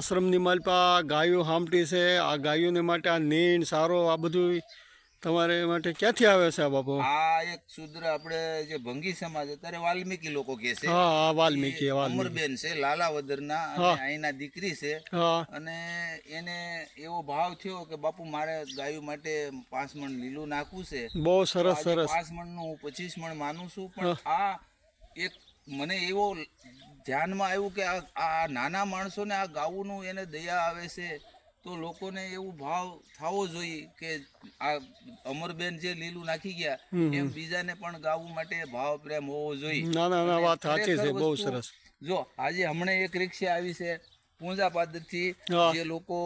આશ્રમની માલપા ગાયો હામટી છે, આ ગાયોને માટે આ નીણ સારો આ બધું તમારે માટે ક્યાંથી આવે છે આ બાપુ? આ એક શુદ્ર આપણે જે ભંગી સમાજ અત્યારે વાલ્મીકી લોકો કહે છે. હા, વાલ્મીકી અમરબેન છે લાલાવદરના, અને અહીંના દીકરી છે. અને એને એવો ભાવ થયો કે બાપુ મારે ગાયો માટે 5 મણ લીલું નાખવું છે. બહુ સરસ સરસ. 5 મણનું હું 25 મણ માનું છું, પણ આ એક મને એવો ધ્યાનમાં આવ્યું કે આ નાના માણસોને આ ગાવુંનું એને દયા આવે છે, તો લોકોને એવું ભાવ થવો જોઈએ કે આ અમરબેન જે લીલું નાખી ગયા એમ બીજાને પણ ગાવું માટે ભાવ પ્રેમ હોવો જોઈએ. ના ના ના, વાત સાચી છે, બહુ સરસ. જો આજે હમણાં એક રિક્ષા આવી છે પૂંજા પાદરથી, જે લોકો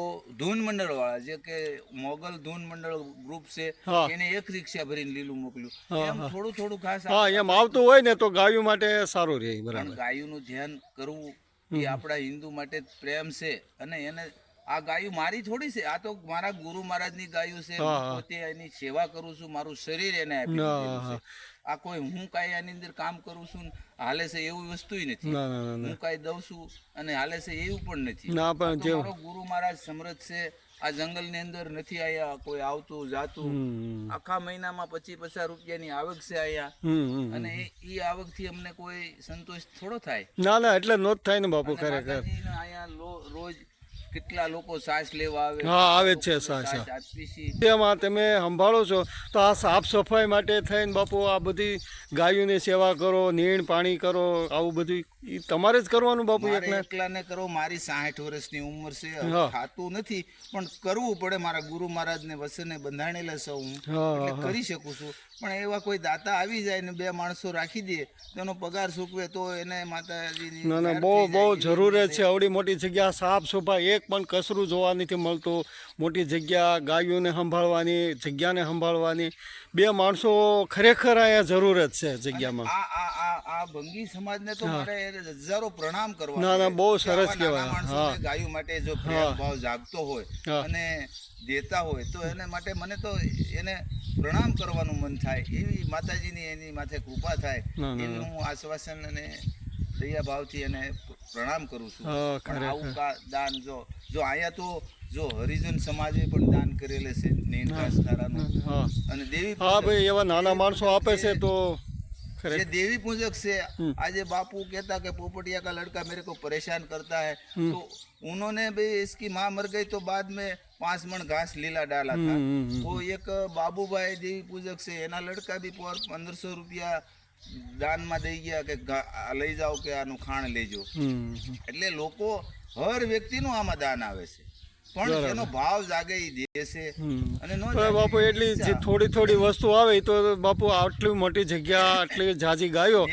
ધૂન મંડળ વાળા જે કે મોગલ ધૂન મંડળ ગ્રુપ છે, એને એક રિક્ષા ભરીને લીલું મોકલ્યું. એમ થોડું થોડું ખાસ એમ આવતું હોય ને તો ગાયો માટે સારું રહે. બરાબર, ગાયોનું ધ્યાન કરવું એ આપણા હિન્દુ માટે પ્રેમ છે. અને એને આ ગાયું મારી થોડી છે, આ તો મારા ગુરુ મહારાજની ગાયું છે. પોતે એની સેવા કરું છું, મારું શરીર એને આપી દીધેલું છે. આ કોઈ હું કાંઈ આની અંદર કામ કરું છું હાલે છે એવું વસ્તુ નથી. હું કાંઈ દઉં છું અને હાલે છે એવું પણ નથી. મારો ગુરુ મહારાજ સમૃદ્ધ છે. આ જંગલની અંદર નથી આયા કોઈ આવતું જાતું. આખા મહિનામાં 25-50 રૂપિયાની આવક છે અહીંયા, અને એ આવકથી અમને કોઈ સંતોષ થોડો થાય? ના ના, એટલે નો જ થાય ને બાપુ. ખરેખર અહીંયા રોજ કેટલા લોકો સાસ લેવા આવે. આવે છે સાસ. એમાં તમે સંભાળો છો તો આ સાફ સફાઈ માટે થઈને બાપુ આ બધી ગાયોની સેવા કરો, નીણ પાણી કરો, આવું બધું તમારે જ કરવાનું બાપુ? એકલાને કરો. મારી 60 વર્ષની ઉંમર છે, ખાતું નથી પણ કરવું પડે. મારા ગુરુ મહારાજને વસને બંધાણેલા સૌ હું, એટલે કરી શકું છું. પણ એવા કોઈ દાતા આવી જાય ને 2 માણસો રાખી દે, તેનો પગાર ચૂકવે તો એને માતાજીની ના ના, બહુ બહુ જરૂરત છે. આવડી મોટી જગ્યા સાફ સફાઈ, એક પણ કચરું જોવા નથી મળતું. મોટી જગ્યા ગાયોને સંભાળવાની, જગ્યાને સંભાળવાની 2 માણસો ખરેખર અહીંયા જરૂરત છે જગ્યામાં. આ ભંગી સમાજને તો મારે હજારો પ્રણામ કરવા. ના ના, બહુ સરસ કહેવાય. ગાયો માટે જો પ્રેમ ભાવ જાગતો હોય અને દેતા હોય તો એને માટે મને તો એને પ્રણામ કરવાનું મન થાય. એવી માતાજીની એની માથે કૃપા થાય એવી હું આશ્વાસન અને દયા ભાવથી એને પ્રણામ કરું છું. આવું દાન જો અહીંયા તો જો હરિજન સમાજે પણ દાન કરેલે છે નીણકાસનારાનું. અને દેવી ભાઈ એવા નાના માણસો આપે છે તો ये देवी पूजक से आज बापू कहता कि पोपटिया का लड़का मेरे को परेशान करता है, तो उन्होंने भी इसकी माँ मर गई तो बाद में 5 मण घास लीला डाला था. वो एक बाबू भाई देवी पूजक से एना लड़का भी 1500 रुपया दान में दई गया कि लई जाओ के आनु खाण लेजो. એટલે લોકો હર વ્યક્તિનું આમાં દાન આવે છે, પણ એનો ભાવ જાગે ઈ દે છે. અને નો બાપુ એટલી થોડી થોડી વસ્તુ આવે તો બાપુ આટલી મોટી જગ્યા, આટલી જાજી ગાયો,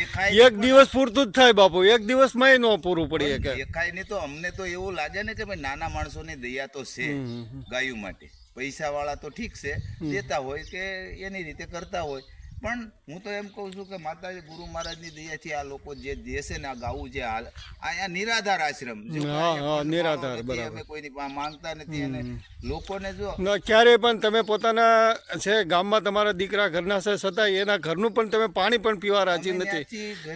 એક દિવસ પૂરતું જ થાય બાપુ. એક દિવસમાં નો પૂરું પડી શકે. દેખાય નહીં તો અમને તો એવું લાગે ને કે ભાઈ નાના માણસોની દયા તો છે ગાયો માટે. પૈસા વાળા તો ઠીક છે, દેતા હોય કે એની રીતે કરતા હોય, પણ હું તો એમ કહું છું કે માતાજી ગુરુ મહારાજની દયાથી આ લોકો જે દેશે ને આ ગાવું જે હાલ અહીંયા નિરાધાર આશ્રમ, નિરાધાર અમે કોઈની માંગતા નથી. અને લોકોને જો ક્યારે પણ તમે પોતાના છે ગામમાં તમારા દીકરા ઘરના છે છતાં એના ઘરનું પણ તમે પાણી પણ પીવા રાજી નથી,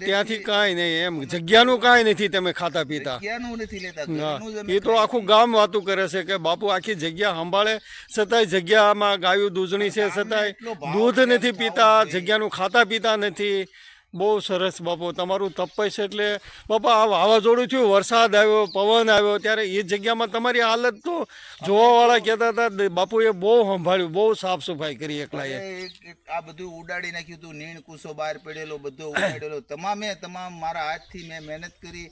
ત્યાંથી કાંઈ નહીં, એમ જગ્યાનું કાંઈ નથી તમે ખાતા પીતા. નથી લેતા. એ તો આખું ગામ વાતું કરે છે કે બાપુ આખી જગ્યા સંભાળે છતાંય જગ્યામાં ગાયું દૂધણી છે છતાંય દૂધ નથી પીતા, જગ્યાનું ખાતા પીતા નથી. બહુ સરસ બાપુ તમારું તપસ્યા છે. એટલે બાપા આ વાવાઝોડું થયું, વરસાદ આવ્યો, પવન આવ્યો, ત્યારે એ જગ્યામાં તમારી હાલત તો જોવાવાળા કહેતા હતા બાપુએ બહુ સંભાળ્યું, બહુ સાફ સફાઈ કરી. એકલાએ આ બધું ઉડાડી નાખ્યું હતું, નીણ કુસો બહાર પડેલો બધો ઉડાડેલો. તમામ મારા હાથથી મેં મહેનત કરી.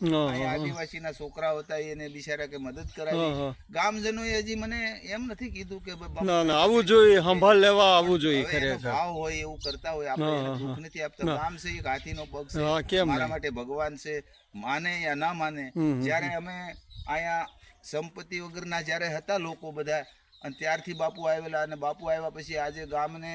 આદિવાસીના છોકરાઓ હતા એને બિચારા કે મદદ કરાવી. ગામજનોએ હજી મને એમ નથી કીધું કે ના ના આવવું જોઈએ, સંભાળ લેવા આવવું જોઈએ. ખરેખર ભાવ હોય એવું કરતા હોય, આપણે દુઃખ નથી આપતા. ગામ છે હાથીનો પગ છે, મારા માટે ભગવાન છે, માને યા ના માને. જયારે અમે અહીંયા સંપત્તિ વગરના જયારે હતા લોકો બધા, અને ત્યારથી બાપુ આવેલા, અને બાપુ આવ્યા પછી આજે ગામને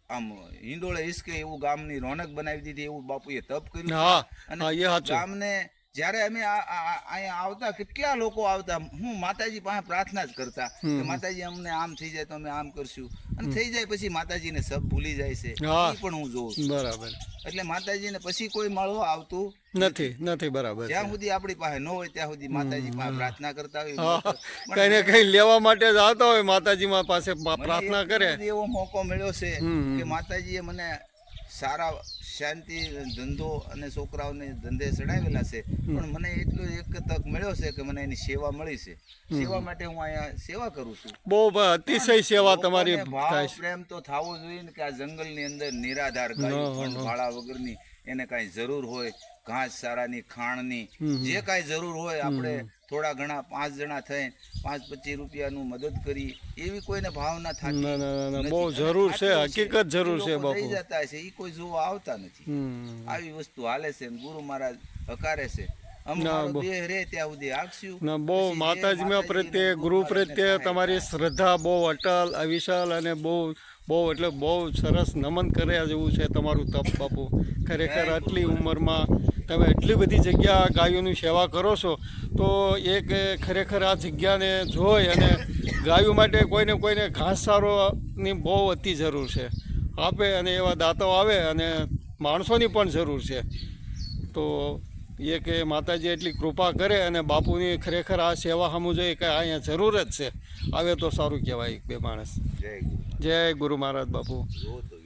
આમ હિંડોળે હિસકે એવું ગામની રોનક બનાવી દીધી, એવું બાપુએ તપ કર્યું. અને ગામને જયારે અમે અહીંયા આવતા, કેટલા લોકો આવતા, હું માતાજી પાસે પ્રાર્થના જ કરતા કે માતાજી અમને આમ થઈ જાય તો અમે આમ કરશું. અને થઈ જાય પછી માતાજીને સબ ભૂલી જાય છે હા. ઈ પણ હું જોઉં છું. બરાબર એટલે માતાજીને પછી કોઈ મળવા આવતું નથી બરાબર છે. જ્યાં સુધી આપણી પાસે ન હોય ત્યાં સુધી માતાજી પાસે પ્રાર્થના કરતા હોય. હા કઈ ને કઈ લેવા માટે જ આવતા હોય માતાજી પાસે પ્રાર્થના મને કરે. એક એવો મોકો મળ્યો છે કે માતાજીએ મને સારા શાંતિ ધંધો અને છોકરાઓને ધંધે ચડાવેલા છે, પણ મને એટલો એક તક મળ્યો છે કે મને એની સેવા મળી છે. સેવા માટે હું અહીંયા સેવા કરું છું. બહુ અતિશય સેવા તમારી લોકોને ભાવ થાય છે. પ્રેમ તો થવો જોઈએ ને કે આ જંગલની અંદર નિરાધાર ગાયો પણ ભાડા વગરની એને કાંઈ જરૂર હોય ઘાસ ચારાની ખાણની જે કાંઈ જરૂર હોય આપણે થોડા ઘણા 5 જણા થઈને 5-25 રૂપિયાનું મદદ કરી એવી કોઈને ભાવના થતી ના, નથી. બહુ અને જરૂર છે, થતી હશે. હકીકત જરૂર છે એ લોકો બાપુ. દઈ જતા હશે એ કોઈ જોવા આવતા નથી. આવી વસ્તુ હાલે છે ને ગુરુ મહારાજ હકારે છે. અમારો દેહ રે ત્યાં સુધી આખશું. ના બહુ પછી જે માતાજીમાં પ્રત્યે ગુરુ ગુરુ મહારાજને પ્રત્યે સહાય તમારી શ્રદ્ધા બહુ અટલ અવિશાલ અને બહુ એટલે બહુ સરસ નમન કર્યા જેવું છે તમારું તપ બાપુ. ખરેખર આટલી ઉંમરમાં તમે એટલી બધી જગ્યા ગાયોની સેવા કરો છો તો એક ખરેખર આ જગ્યાને જોઈ અને ગાયો માટે કોઈને ઘાસચારોની બહુ અતિ જરૂર છે. આપે અને એવા દાંતો આવે અને માણસોની પણ જરૂર છે. તો એ કે માતાજી એટલી કૃપા કરે અને બાપુની ખરેખર આ સેવા સામું જોઈએ કે અહીંયા જરૂર જ છે. આવે તો સારું કહેવાય બે માણસ. જય ગુરુ. જય ગુરુ મહારાજ બાપુ. જો તો